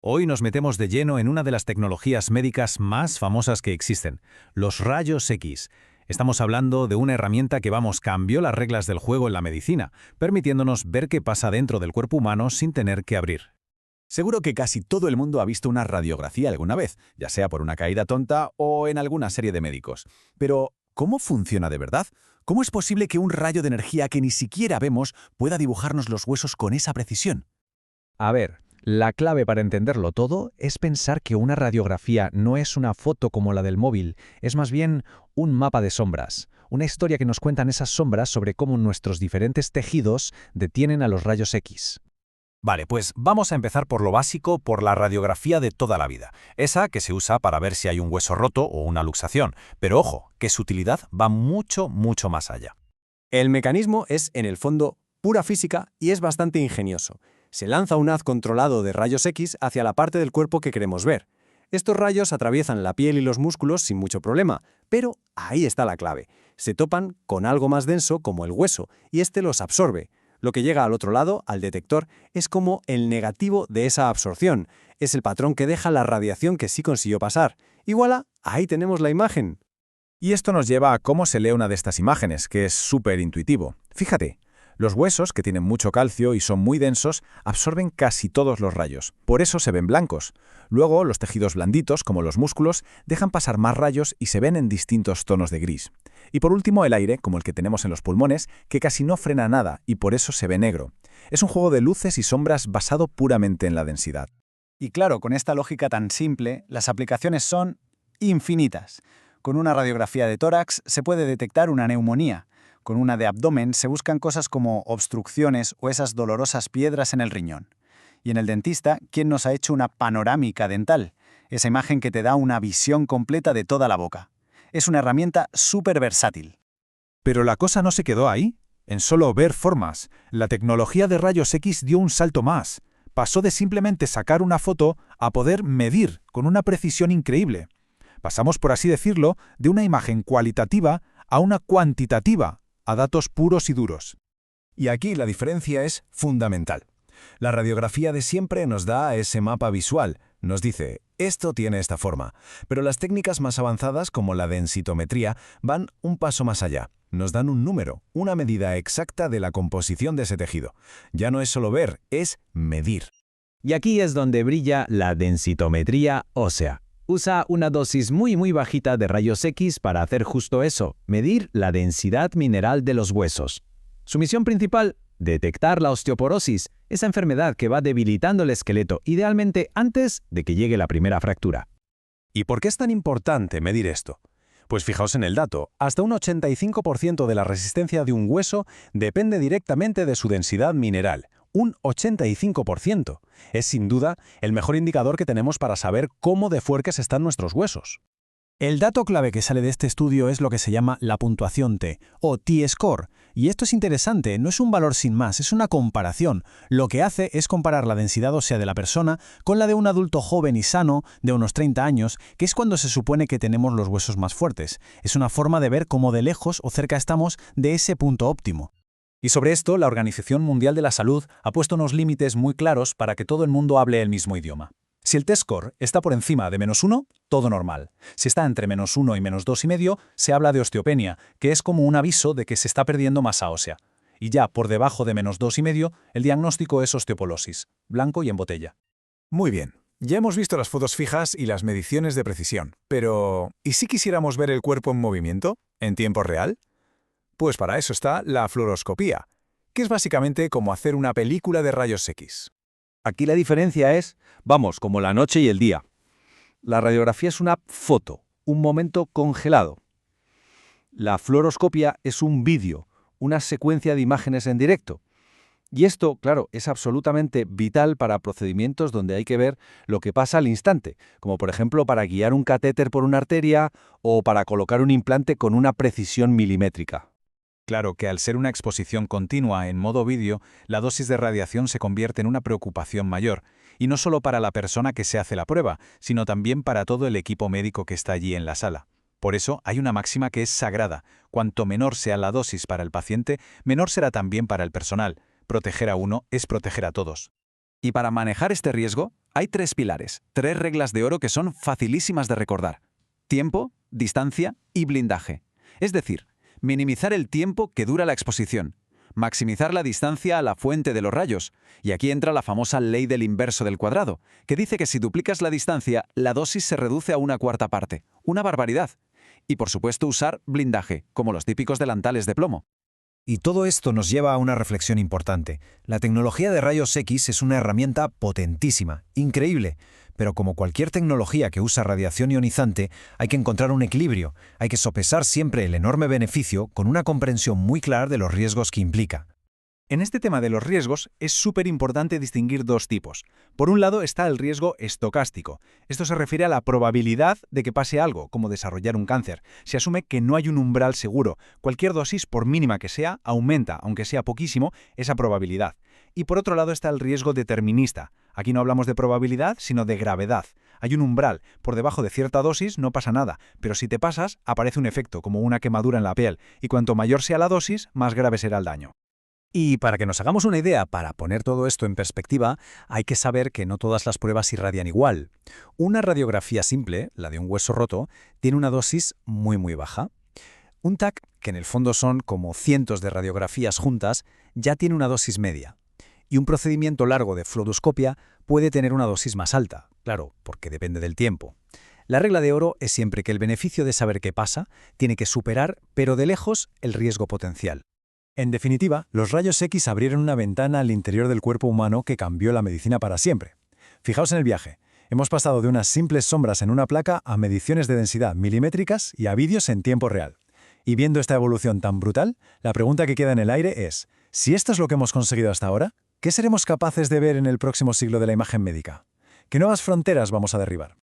Hoy nos metemos de lleno en una de las tecnologías médicas más famosas que existen, los rayos X. Estamos hablando de una herramienta que, cambió las reglas del juego en la medicina, permitiéndonos ver qué pasa dentro del cuerpo humano sin tener que abrir. Seguro que casi todo el mundo ha visto una radiografía alguna vez, ya sea por una caída tonta o en alguna serie de médicos. Pero, ¿cómo funciona de verdad? ¿Cómo es posible que un rayo de energía que ni siquiera vemos pueda dibujarnos los huesos con esa precisión? A ver, la clave para entenderlo todo es pensar que una radiografía no es una foto como la del móvil, es más bien un mapa de sombras, una historia que nos cuentan esas sombras sobre cómo nuestros diferentes tejidos detienen a los rayos X. Vale, pues vamos a empezar por lo básico, por la radiografía de toda la vida. Esa que se usa para ver si hay un hueso roto o una luxación. Pero ojo, que su utilidad va mucho, mucho más allá. El mecanismo es, en el fondo, pura física y es bastante ingenioso. Se lanza un haz controlado de rayos X hacia la parte del cuerpo que queremos ver. Estos rayos atraviesan la piel y los músculos sin mucho problema, pero ahí está la clave. Se topan con algo más denso como el hueso y este los absorbe. Lo que llega al otro lado, al detector, es como el negativo de esa absorción. Es el patrón que deja la radiación que sí consiguió pasar. Y voilà, ahí tenemos la imagen. Y esto nos lleva a cómo se lee una de estas imágenes, que es súper intuitivo. Fíjate, los huesos, que tienen mucho calcio y son muy densos, absorben casi todos los rayos. Por eso se ven blancos. Luego, los tejidos blanditos, como los músculos, dejan pasar más rayos y se ven en distintos tonos de gris. Y por último, el aire, como el que tenemos en los pulmones, que casi no frena nada y por eso se ve negro. Es un juego de luces y sombras basado puramente en la densidad. Y claro, con esta lógica tan simple, las aplicaciones son infinitas. Con una radiografía de tórax se puede detectar una neumonía. Con una de abdomen se buscan cosas como obstrucciones o esas dolorosas piedras en el riñón. Y en el dentista, ¿quién nos ha hecho una panorámica dental? Esa imagen que te da una visión completa de toda la boca. Es una herramienta súper versátil. Pero la cosa no se quedó ahí. En solo ver formas, la tecnología de rayos X dio un salto más. Pasó de simplemente sacar una foto a poder medir con una precisión increíble. Pasamos, por así decirlo, de una imagen cualitativa a una cuantitativa, a datos puros y duros. Y aquí la diferencia es fundamental. La radiografía de siempre nos da ese mapa visual, nos dice, esto tiene esta forma, pero las técnicas más avanzadas como la densitometría van un paso más allá. Nos dan un número, una medida exacta de la composición de ese tejido. Ya no es solo ver, es medir. Y aquí es donde brilla la densitometría ósea. Usa una dosis muy bajita de rayos X para hacer justo eso, medir la densidad mineral de los huesos. Su misión principal, detectar la osteoporosis, esa enfermedad que va debilitando el esqueleto, idealmente antes de que llegue la primera fractura. ¿Y por qué es tan importante medir esto? Pues fijaos en el dato, hasta un 85% de la resistencia de un hueso depende directamente de su densidad mineral. Un 85%. Es sin duda el mejor indicador que tenemos para saber cómo de fuertes están nuestros huesos. El dato clave que sale de este estudio es lo que se llama la puntuación T, o T-score. Y esto es interesante, no es un valor sin más, es una comparación. Lo que hace es comparar la densidad ósea de la persona con la de un adulto joven y sano de unos 30 años, que es cuando se supone que tenemos los huesos más fuertes. Es una forma de ver cómo de lejos o cerca estamos de ese punto óptimo. Y sobre esto, la Organización Mundial de la Salud ha puesto unos límites muy claros para que todo el mundo hable el mismo idioma. Si el T-score está por encima de -1, todo normal. Si está entre -1 y -2,5, se habla de osteopenia, que es como un aviso de que se está perdiendo masa ósea. Y ya por debajo de -2,5, el diagnóstico es osteoporosis, blanco y en botella. Muy bien, ya hemos visto las fotos fijas y las mediciones de precisión, pero ¿y si quisiéramos ver el cuerpo en movimiento, en tiempo real? Pues para eso está la fluoroscopía, que es básicamente como hacer una película de rayos X. Aquí la diferencia es, como la noche y el día. La radiografía es una foto, un momento congelado. La fluoroscopia es un vídeo, una secuencia de imágenes en directo. Y esto, claro, es absolutamente vital para procedimientos donde hay que ver lo que pasa al instante, como por ejemplo para guiar un catéter por una arteria o para colocar un implante con una precisión milimétrica. Claro que al ser una exposición continua en modo vídeo, la dosis de radiación se convierte en una preocupación mayor, y no solo para la persona que se hace la prueba, sino también para todo el equipo médico que está allí en la sala. Por eso hay una máxima que es sagrada: cuanto menor sea la dosis para el paciente, menor será también para el personal. Proteger a uno es proteger a todos. Y para manejar este riesgo, Hay 3 pilares, 3 reglas de oro que son facilísimas de recordar. Tiempo, distancia y blindaje. Es decir, minimizar el tiempo que dura la exposición, maximizar la distancia a la fuente de los rayos. Y aquí entra la famosa ley del inverso del cuadrado, que dice que si duplicas la distancia, la dosis se reduce a 1/4 parte. Una barbaridad. Y por supuesto usar blindaje, como los típicos delantales de plomo. Y todo esto nos lleva a una reflexión importante. La tecnología de rayos X es una herramienta potentísima, increíble, pero como cualquier tecnología que usa radiación ionizante, hay que encontrar un equilibrio, hay que sopesar siempre el enorme beneficio con una comprensión muy clara de los riesgos que implica. En este tema de los riesgos es súper importante distinguir 2 tipos. Por un lado está el riesgo estocástico. Esto se refiere a la probabilidad de que pase algo, como desarrollar un cáncer. Se asume que no hay un umbral seguro. Cualquier dosis, por mínima que sea, aumenta, aunque sea poquísimo, esa probabilidad. Y por otro lado está el riesgo determinista. Aquí no hablamos de probabilidad, sino de gravedad. Hay un umbral. Por debajo de cierta dosis no pasa nada, pero si te pasas, aparece un efecto, como una quemadura en la piel. Y cuanto mayor sea la dosis, más grave será el daño. Y para que nos hagamos una idea, para poner todo esto en perspectiva, hay que saber que no todas las pruebas irradian igual. Una radiografía simple, la de un hueso roto, tiene una dosis muy baja. Un TAC, que en el fondo son como cientos de radiografías juntas, ya tiene una dosis media. Y un procedimiento largo de fluoroscopia puede tener una dosis más alta, claro, porque depende del tiempo. La regla de oro es siempre que el beneficio de saber qué pasa tiene que superar, pero de lejos, el riesgo potencial. En definitiva, los rayos X abrieron una ventana al interior del cuerpo humano que cambió la medicina para siempre. Fijaos en el viaje. Hemos pasado de unas simples sombras en una placa a mediciones de densidad milimétricas y a vídeos en tiempo real. Y viendo esta evolución tan brutal, la pregunta que queda en el aire es, si esto es lo que hemos conseguido hasta ahora, ¿qué seremos capaces de ver en el próximo siglo de la imagen médica? ¿Qué nuevas fronteras vamos a derribar?